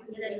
dari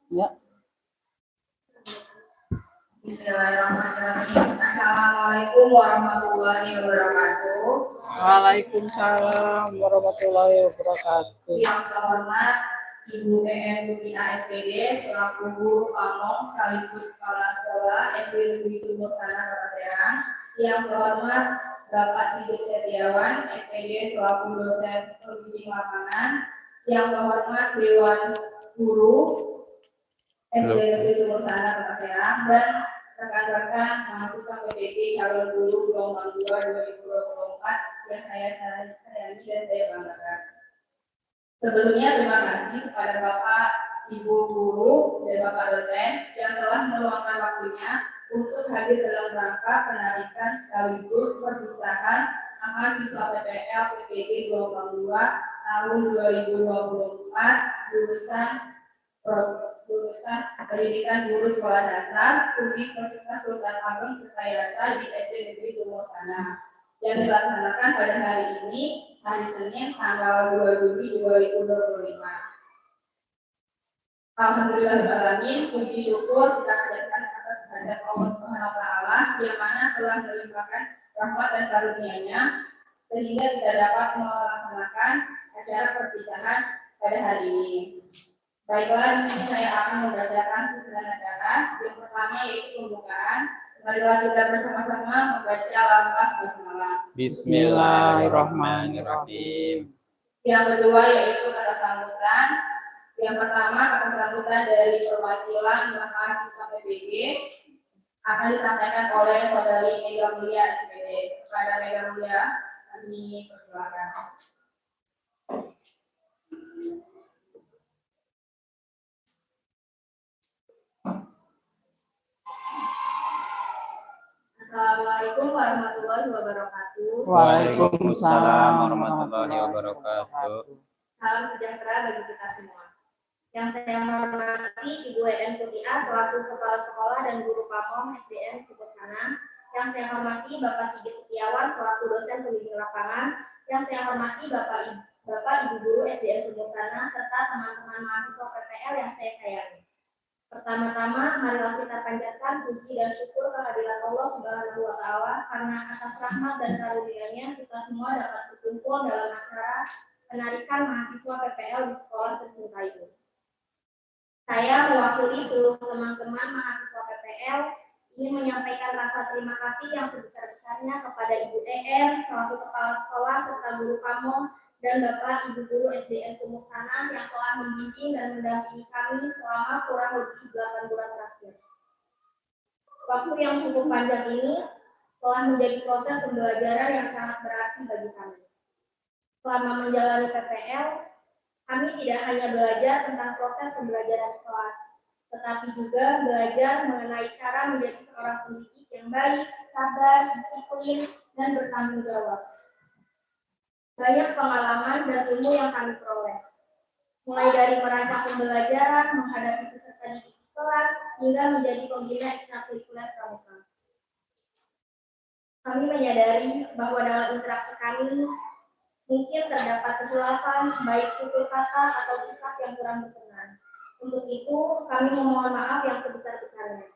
Ya. Bismillahirrahmanirrahim. Assalamualaikum warahmatullahi wabarakatuh. Waalaikumsalam warahmatullahi wabarakatuh. Yang terhormat Ibu EN Dunia SPD selaku guru pamong sekaligus kepala sekolah SD Negeri Sumur Sana Kota Serang. Yang terhormat Bapak Sigit Setiawan SPD selaku dosen pembimbing lapangan. Yang terhormat Dewan Guru SD Negeri Sumur Sana Kota Serang dan rekan-rekan mahasiswa PPD calon guru gelombang 2 2024 yang saya sayangi dan saya banggakan. Sebelumnya terima kasih kepada Bapak, Ibu guru, dan Bapak dosen yang telah meluangkan waktunya untuk hadir dalam rangka penarikan sekaligus perpisahan mahasiswa PPL PPD gelombang 2 tahun 2024 lulusan pendidikan guru sekolah dasar Universitas Sultan Ageng Tirtayasa di SD Negeri Sumur Sana yang dilaksanakan pada hari ini, hari Senin tanggal 2 Juli 2025. Alhamdulillahirrahmanirrahim, puji syukur kita panjatkan atas kehendak Allah Subhanahu wa taala yang mana telah melimpahkan rahmat dan karunia-Nya sehingga kita dapat melaksanakan acara perpisahan pada hari ini. Baiklah, di sini saya akan membacakan susunan acara. Yang pertama yaitu pembukaan. Marilah kita bersama-sama membaca lafaz basmalah. Bismillahirrahmanirrahim. Yang kedua yaitu kata sambutan. Yang pertama kata sambutan dari perwakilan mahasiswa PPG akan disampaikan oleh Saudari Mega Mulia SPD. Kepada Mega Mulia, kami persilakan. Assalamualaikum warahmatullahi wabarakatuh. Waalaikumsalam warahmatullahi wabarakatuh. Salam sejahtera bagi kita semua. Yang saya hormati Ibu EN Kutia selaku Kepala Sekolah dan Guru Pamong SDN Sumur Sana. Yang saya hormati Bapak Sigit Setiawan selaku dosen pembimbing lapangan. Yang saya hormati Bapak Ibu Guru SDN Sumur Sana serta teman-teman mahasiswa PPL yang saya sayangi. Pertama-tama, marilah kita panjatkan puji dan syukur kehadiran Allah Subhanahu wa taala karena atas rahmat dan karunia-Nya kita semua dapat berkumpul dalam acara penarikan mahasiswa PPL di sekolah tercinta ini. Saya mewakili seluruh teman-teman mahasiswa PPL ingin menyampaikan rasa terima kasih yang sebesar-besarnya kepada Ibu EN selaku Kepala Sekolah serta Guru Pamong dan Bapak Ibu Guru SDN Sumur Sana yang telah membimbing dan mendampingi kami selama kurang lebih 8 bulan terakhir. Waktu yang cukup panjang ini telah menjadi proses pembelajaran yang sangat berarti bagi kami. Selama menjalani PPL, kami tidak hanya belajar tentang proses pembelajaran di kelas, tetapi juga belajar mengenai cara menjadi seorang pendidik yang baik, sabar, disiplin, dan bertanggung jawab. Banyak pengalaman dan ilmu yang kami peroleh, mulai dari merancang pembelajaran, menghadapi peserta didik di kelas, hingga menjadi pembina ekstrakurikuler pramuka. Kami menyadari bahwa dalam interaksi kami mungkin terdapat kehilafan, baik tutur kata atau sikap yang kurang berkenan. Untuk itu, kami memohon maaf yang sebesar-besarnya.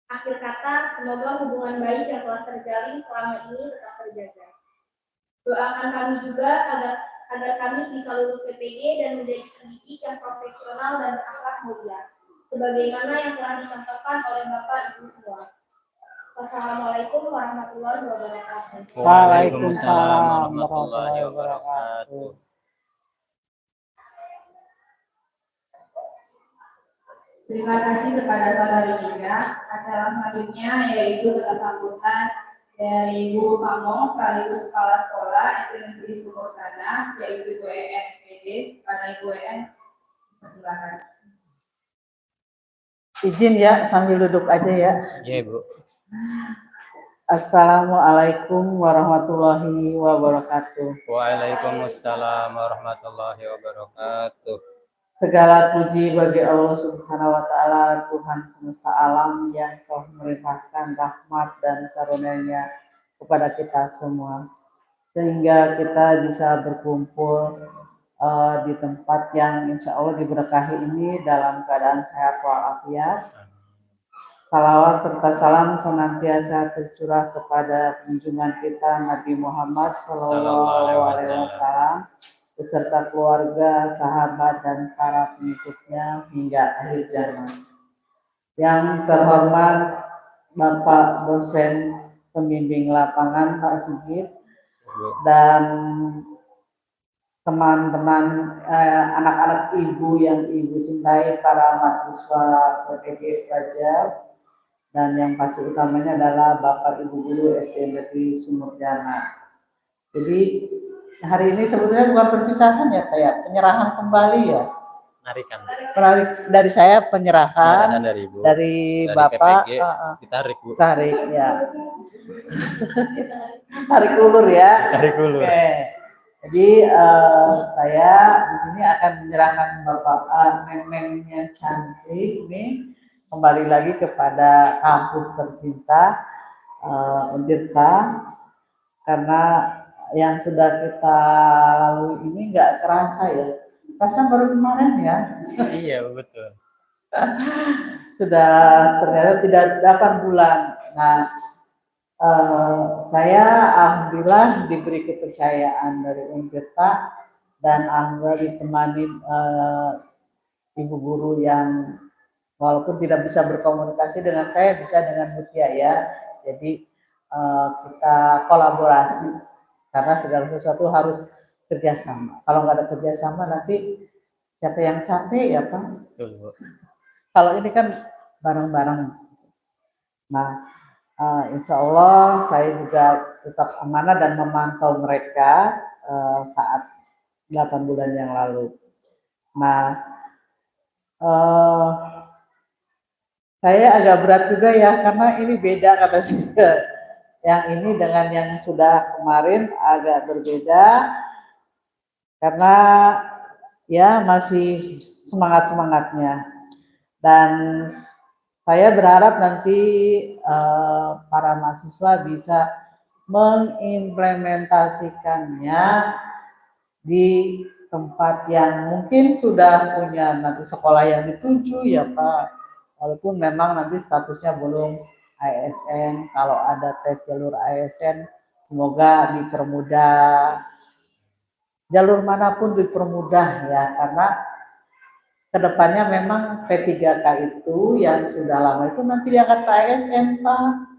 Akhir kata, semoga hubungan baik yang telah terjalin selama ini tetap terjaga. Doakan kami juga agar kami bisa lulus PPG dan menjadi pendidik yang profesional dan berakhlak mulia, sebagaimana yang telah dicontohkan oleh Bapak Ibu semua. Wassalamualaikum warahmatullahi wabarakatuh. Waalaikumsalam warahmatullahi wabarakatuh. Terima kasih kepada saudari Ika. Acara selanjutnya yaitu berkas sambutan dari Guru Pamong sekaligus Kepala Sekolah SD Negeri Sumur Sana, yaitu Ibu EN SPD. Kepada Ibu EN, silakan. Izin ya, sambil duduk aja ya. Iya, Bu. Assalamualaikum warahmatullahi wabarakatuh. Waalaikumsalam warahmatullahi wabarakatuh. Segala puji bagi Allah Subhanahu wa Ta'ala, Tuhan semesta alam yang telah memerintahkan rahmat dan karunia-Nya kepada kita semua, sehingga kita bisa berkumpul di tempat yang insya Allah diberkahi ini dalam keadaan sehat walafiat. Salawat serta salam senantiasa tercurah kepada junjungan kita Nabi Muhammad Sallallahu Alaihi Wasallam beserta keluarga, sahabat, dan para pengikutnya hingga akhir zaman. Yang terhormat Bapak dosen pembimbing lapangan Pak Sigit dan teman-teman anak-anak ibu yang ibu cintai, para mahasiswa PPG Pelajar, dan yang pasti utamanya adalah Bapak Ibu Guru SD Negeri Sumur Jana. Jadi hari ini sebetulnya bukan perpisahan ya, kayak penyerahan kembali ya. Narikan. Dari saya penyerahan, dari Ibu. dari Bapak PPG, ditarik, Bu. Tarik ya. Tarik ulur ya. Tarik ulur. Oke. Jadi saya di sini akan menyerahkan Bapak Neng yang cantik ini kembali lagi kepada kampus tercinta Untirta, karena yang sudah kita lalui ini nggak kerasa ya, rasa baru kemarin ya. Iya, betul. Sudah ternyata tidak 8 bulan. Nah, saya alhamdulillah diberi kepercayaan dari Untirta dan alhamdulillah ditemani ibu guru yang walaupun tidak bisa berkomunikasi dengan saya, bisa dengan Mutia ya. Jadi kita kolaborasi karena segala sesuatu harus kerjasama. Kalau nggak ada kerjasama nanti siapa yang capek ya Pak? Betul, Bu. Kalau ini kan bareng-bareng. Nah, insya Allah saya juga tetap amanah dan memantau mereka saat 8 bulan yang lalu. Nah, saya agak berat juga ya, karena ini beda kata saya. Yang ini dengan yang sudah kemarin agak berbeda, karena ya masih semangat-semangatnya. Dan saya berharap nanti para mahasiswa bisa mengimplementasikannya di tempat yang mungkin sudah punya nanti sekolah yang dituju ya Pak, walaupun memang nanti statusnya belum ASN. Kalau ada tes jalur ASN semoga dipermudah, jalur manapun dipermudah ya, karena kedepannya memang P3K itu yang sudah lama itu nanti diangkat ke ASN Pak.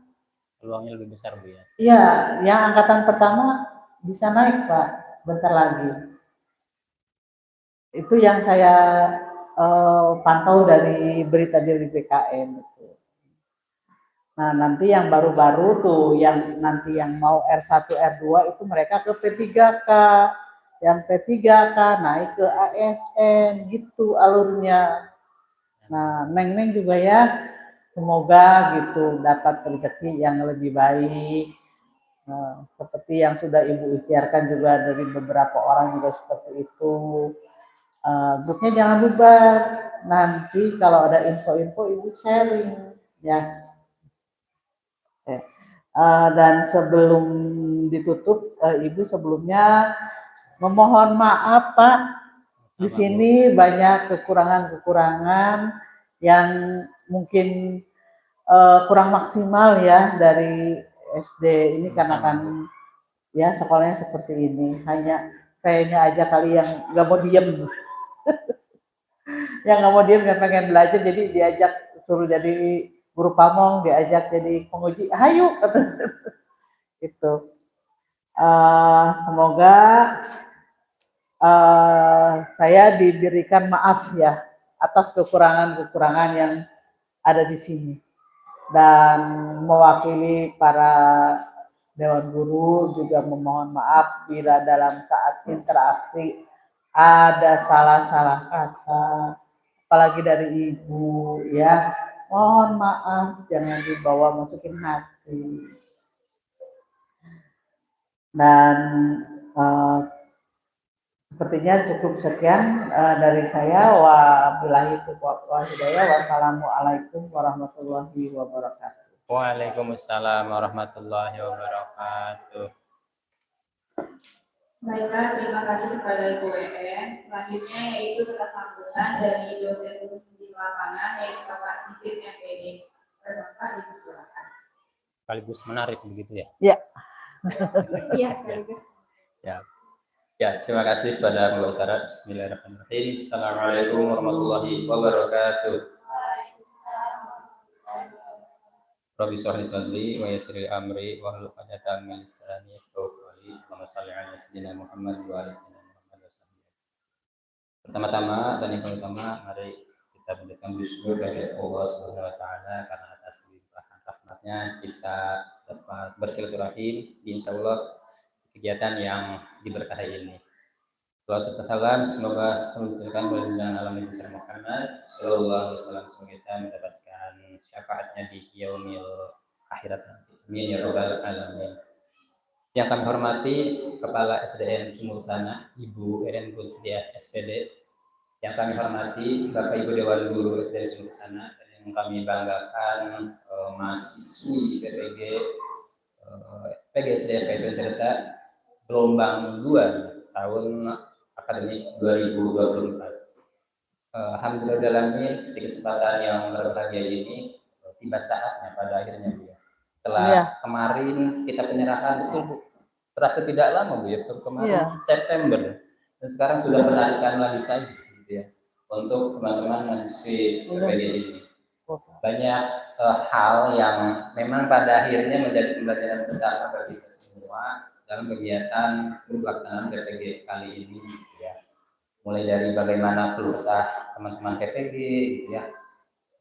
Peluangnya lebih besar, Bu ya. Iya, yang angkatan pertama bisa naik Pak. bentar lagi. Itu yang saya pantau dari berita di BKN itu. Nah, nanti yang baru-baru tuh, yang nanti yang mau R1, R2 itu mereka ke P3K. Yang P3K naik ke ASN, gitu alurnya. Nah, Neng juga ya, semoga gitu dapat rezeki yang lebih baik. Nah, seperti yang sudah Ibu ikhtiarkan juga dari beberapa orang juga seperti itu. Grupnya jangan bubar. Nanti kalau ada info-info Ibu sharing ya. Dan sebelum ditutup, Ibu sebelumnya memohon maaf Pak. Di sini banyak kekurangan-kekurangan yang mungkin kurang maksimal ya dari SD ini karena kan ya sekolahnya seperti ini. Hanya sayanya aja kali yang nggak mau diem, yang nggak mau diem dan pengen belajar jadi diajak suruh jadi guru pamong, diajak jadi penguji, ayo kata itu. Semoga saya diberikan maaf ya atas kekurangan-kekurangan yang ada di sini, dan mewakili para Dewan Guru juga memohon maaf bila dalam saat interaksi ada salah-salah kata, apalagi dari Ibu ya. Mohon maaf, jangan dibawa masukin hati. Dan sepertinya cukup sekian dari saya. Wabillahi taufiq wal hidayah. Wassalamualaikum warahmatullahi wabarakatuh. Waalaikumsalam warahmatullahi wabarakatuh. Baiklah, terima kasih kepada Ibu EN. Selanjutnya yaitu kesambutan dari dosen di lapangan yaitu Bapak Sigit MPD. Bapak Ibu silakan. Sekaligus menarik begitu ya? Ya. Iya, sekaligus. Ya. Ya, terima kasih kepada pembicara. Bismillahirrahmanirrahim. Assalamualaikum warahmatullahi wabarakatuh. Rabbi sholli sadri wa yassir li amri wa hlul 'uqdatam min lisani yafqahu qawli. Allahumma shalli 'ala sayyidina Muhammad wa ala sayyidina Muhammad wa sallam. Pertama-tama dan yang pertama, mari kita panjatkan bersyukur kepada Allah Subhanahu wa taala karena atas limpahan rahmatnya kita dapat bersilaturahim di insyaallah kegiatan yang diberkahi ini. Salawat serta salam semoga menunjukkan kemuliaan alam besar Muhammad sallallahu alaihi wasallam semoga kita mendapatkan syafaatnya di yaumil akhirat nanti. Amin ya rabbal alamin. Yang kami hormati Kepala SDN Sumur Sana, Ibu Eren Putria SPD. Yang kami hormati Bapak Ibu Dewan Guru SDN Sumur Sana, dan yang kami banggakan mahasiswi PPG PGSD FIP Tirta gelombang 2 tahun akademik 2024. Alhamdulillahirrahmanirrahim, di kesempatan yang berbahagia ini tiba saatnya pada akhirnya Bu ya. Setelah kemarin kita penyerahan itu terasa tidak lama Bu ya, kemarin September, dan sekarang sudah penarikan lagi saja gitu ya untuk teman-teman mahasiswi PPG ini. Banyak hal yang memang pada akhirnya menjadi pembelajaran bersama bagi kita semua dalam kegiatan pelaksanaan PPG kali ini gitu ya. Mulai dari bagaimana keluh kesah teman-teman PPG gitu ya,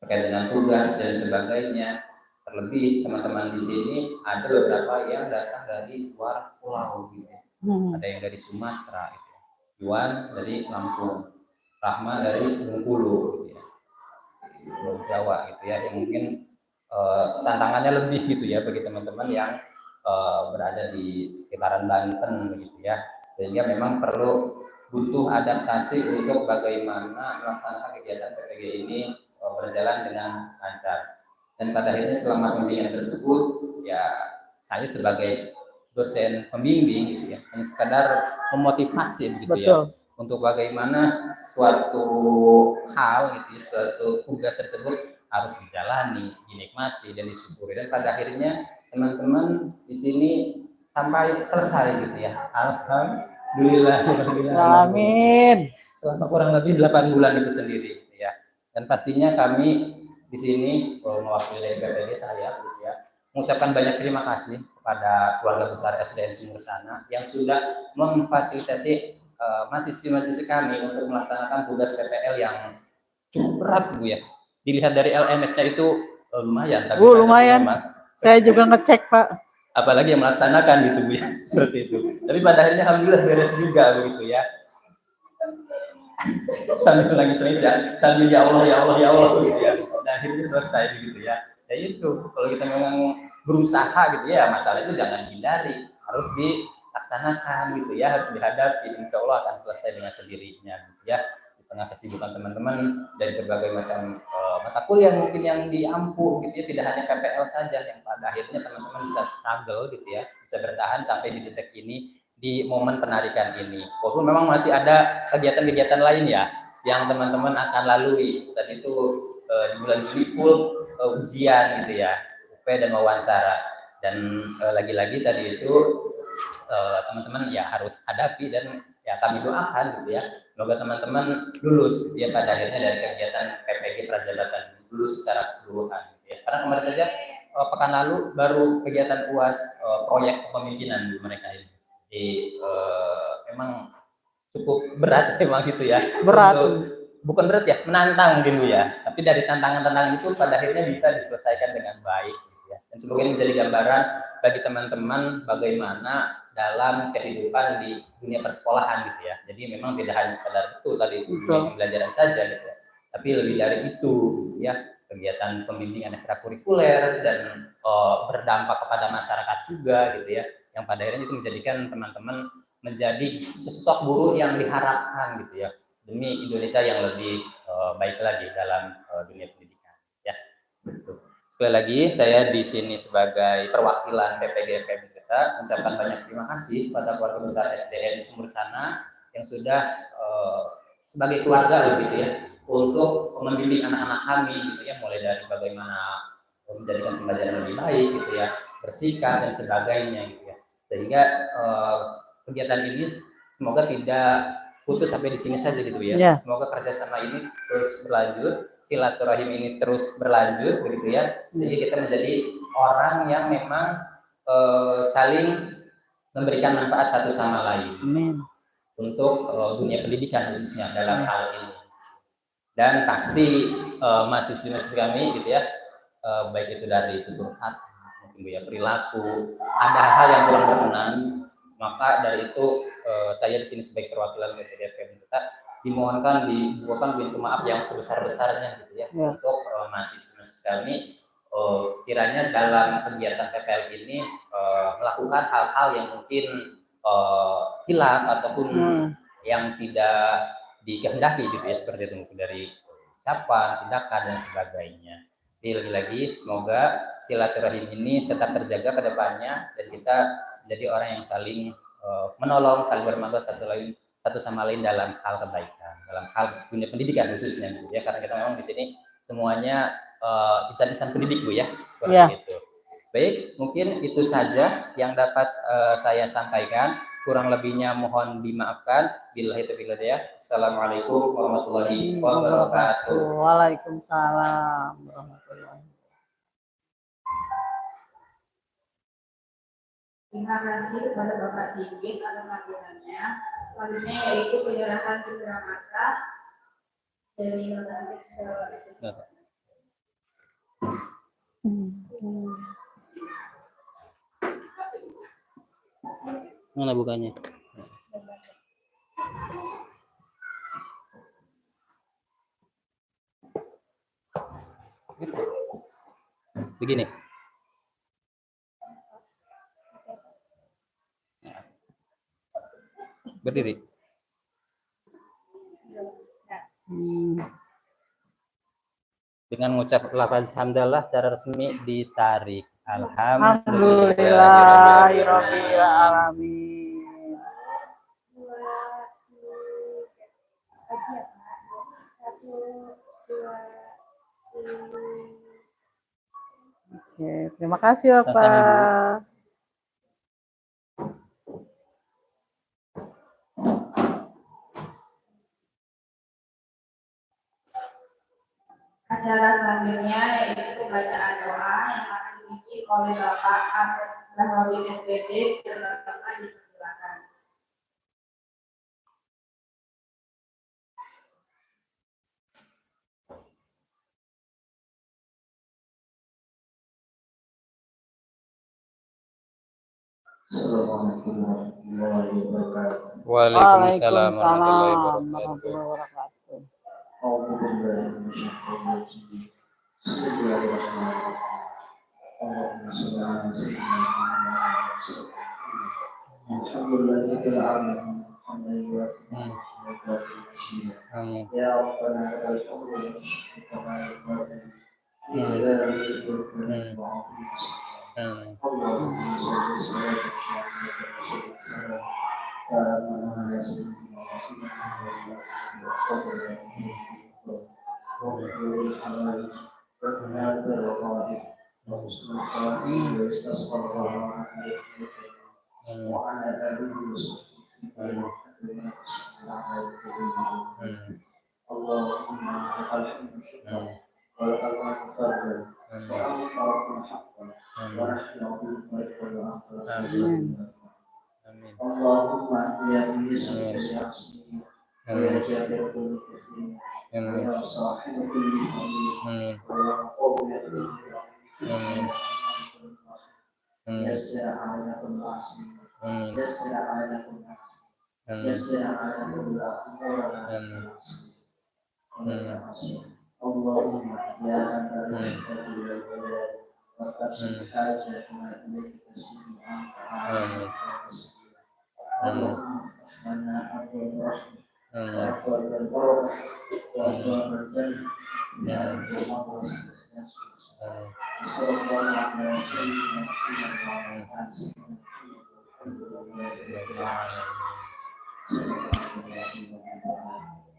terkait dengan tugas dan sebagainya. Terlebih teman-teman di sini ada beberapa yang datang dari luar pulau gitu ya. Ada yang dari Sumatera gitu ya. Yuan dari Lampung, Rahma dari Bengkulu gitu ya. Pulau Jawa gitu ya, yang mungkin tantangannya lebih gitu ya bagi teman-teman yang berada di sekitaran Banten begitu ya, sehingga memang perlu butuh adaptasi untuk bagaimana melaksanakan kegiatan PPG ini berjalan dengan lancar. Dan pada akhirnya selama pembimbingan tersebut ya saya sebagai dosen pembimbing gitu ya hanya sekadar memotivasi gitu ya untuk bagaimana suatu hal gitu ya, suatu tugas tersebut harus dijalani, dinikmati dan disyukuri, dan pada akhirnya teman-teman di sini sampai selesai gitu ya. Alhamdulillah. Amin. Selama kurang lebih 8 bulan itu sendiri gitu ya. Dan pastinya kami di sini mewakili PPG saya gitu ya mengucapkan banyak terima kasih kepada keluarga besar SDN Sumur Sana yang sudah memfasilitasi mahasiswa-mahasiswa kami untuk melaksanakan tugas PPL yang cukup berat Bu ya. Dilihat dari LMS-nya itu lumayan, tapi lumayan. memang, saya juga ngecek Pak. Apalagi yang melaksanakan gitu Bu ya, seperti itu. Tapi pada akhirnya alhamdulillah beres juga begitu ya. Sambil nangis-nangis ya, sambil ya Allah ya Allah ya Allah gitu ya. Dan akhirnya selesai begitu ya. Ya itu, kalau kita memang berusaha gitu ya, masalah itu jangan dihindari, harus dilaksanakan gitu ya, harus dihadapi. Insya Allah akan selesai dengan sendirinya gitu ya. Di tengah kesibukan teman-teman dari berbagai macam mata kuliah mungkin yang diampu gitu ya, tidak hanya PPL saja yang pada akhirnya teman-teman bisa struggle gitu ya, bisa bertahan sampai di detik ini, di momen penarikan ini. Walaupun memang masih ada kegiatan-kegiatan lain ya yang teman-teman akan lalui. Tadi itu di bulan Juli full ujian gitu ya, UP dan wawancara. Dan lagi-lagi tadi itu teman-teman ya harus hadapi dan ya kami doakan gitu ya. Semoga teman-teman lulus ya pada akhirnya dari kegiatan PPG Prajabatan, lulus secara keseluruhan gitu ya. Karena kemarin saja pekan lalu baru kegiatan UAS proyek kepemimpinan mereka ini. Jadi memang cukup berat memang gitu ya. Berat. Bukan berat ya, menantang mungkin Bu ya. Tapi dari tantangan-tantangan itu pada akhirnya bisa diselesaikan dengan baik gitu ya. Dan semoga ini menjadi gambaran bagi teman-teman bagaimana dalam kehidupan di dunia persekolahan gitu ya. Jadi memang tidak hanya sekadar itu tadi itu pembelajaran saja gitu ya. Tapi lebih dari itu ya, kegiatan pembimbingan ekstrakurikuler dan berdampak kepada masyarakat juga gitu ya. Yang pada akhirnya itu menjadikan teman-teman menjadi sosok guru yang diharapkan gitu ya, demi Indonesia yang lebih baik lagi dalam dunia pendidikan ya. Sekali lagi saya di sini sebagai perwakilan PPG FKIP kita mengucapkan banyak terima kasih pada keluarga besar SDN Sumur Sana yang sudah sebagai keluarga gitu ya untuk membimbing anak-anak kami gitu ya, mulai dari bagaimana menjadikan pembelajaran lebih baik gitu ya, bersikap dan sebagainya gitu ya, sehingga kegiatan ini semoga tidak putus sampai di sini saja gitu ya. Semoga kerjasama ini terus berlanjut, silaturahim ini terus berlanjut begitu ya, sehingga kita menjadi orang yang memang saling memberikan manfaat satu sama lain. Amin. Untuk dunia pendidikan khususnya dalam hal ini. Dan pasti mahasiswa-mahasiswa kami gitu ya, baik itu dari tutur kata, mungkin ya perilaku, ada hal-hal yang kurang berkenan, maka dari itu saya di sini sebagai perwakilan PPG kita dimohonkan dibuatkan pintu maaf yang sebesar-besarnya gitu ya, untuk mahasiswa-mahasiswa kami sekiranya dalam kegiatan PPL ini melakukan hal-hal yang mungkin hilaf ataupun yang tidak dikehendaki gitu ya, seperti itu mungkin dari ucapan, tindakan dan sebagainya. Jadi lagi-lagi semoga silaturahim ini tetap terjaga ke depannya dan kita jadi orang yang saling menolong, saling bermanfaat satu sama lain dalam hal kebaikan, dalam hal dunia pendidikan khususnya gitu ya, karena kita memang di sini semuanya insan-insan pendidik Bu ya, seperti itu. Baik, mungkin itu saja yang dapat saya sampaikan. Kurang lebihnya mohon dimaafkan. Billahi taufiq wal hidayah. Assalamualaikum warahmatullahi wabarakatuh. Waalaikumsalam warahmatullahi. Terima kasih kepada Bapak Sigit atas sambutannya. Selanjutnya yaitu penyerahan cendera mata dari notaris Mana bukannya? Begini. Berdiri. Dengan mengucap lafaz hamdalah secara resmi ditarik. Alhamdulillahirabbil alamin. Oke, terima kasih Bapak. Acara selanjutnya yaitu pembacaan doa yang akan dipimpin oleh Bapak Asep Rahmawi SPD dan Bapak dipersilakan. Assalamualaikum warahmatullahi wabarakatuh. Waalaikumsalam warahmatullahi Waalaikumsalam wabarakatuh. warahmatullahi wabarakatuh. A'udzubillahi minasyaitonir rajim. Bismillahirrahmanirrahim. Allahumma shalli ala sayyidina Muhammad wa ala alihi. Alhamdulillahil alamin. Alhamdulillah. Amin. Ya Rabbana lakal hamdu wa syukru kama yanbaghi li jalali wajhika wa 'azimi Amin. Allahumma shalli salatan kamilatan wa sallam ala sayyidina Muhammad Allahumma ya Yesus ya Asmi ya Jabir kulli kasih ya sahib kulli hamid ya Qawi ya Yassir ala kulli ahsin Yassir ala kulli ahsin Yassir ala kulli ahsin Allahumma ya anta al-qadir al-jalal wa taqsim hajatuna ilayka tasmi'an Allahumma rahmana abdul rahmah وأفضل البركة وأفضل الجنة يا أنت المطر صلى الله على سيدنا محمد وعلى آله وصحبه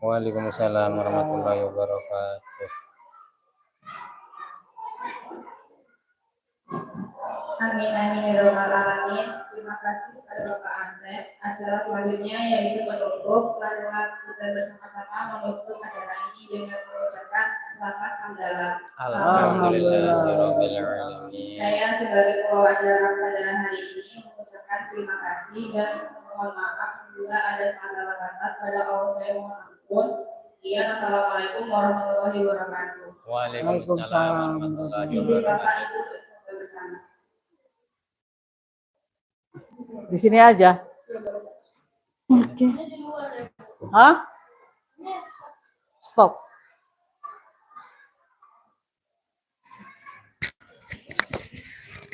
Waalaikumsalam warahmatullahi wabarakatuh. Amin amin ya rabbal alamin. Terima kasih kepada Bapak Asep. Acara selanjutnya yaitu menutup. Marilah kita bersama-sama menutup acara ini dengan mengucapkan lafaz hamdalah. Alhamdulillahirabbil alamin. Saya sebagai pembawa acara pada hari ini mengucapkan terima kasih dan mohon maaf bila ada salah kata. Pada Allah saya mohon ampun. Assalamualaikum warahmatullahi wabarakatuh. Waalaikumsalam warahmatullahi Izin Bapak wabarakatuh. Ibu berkumpul bersama. Di sini aja. Oke. Hah? Stop.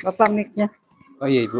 Bapak mic-nya. Oh iya Ibu.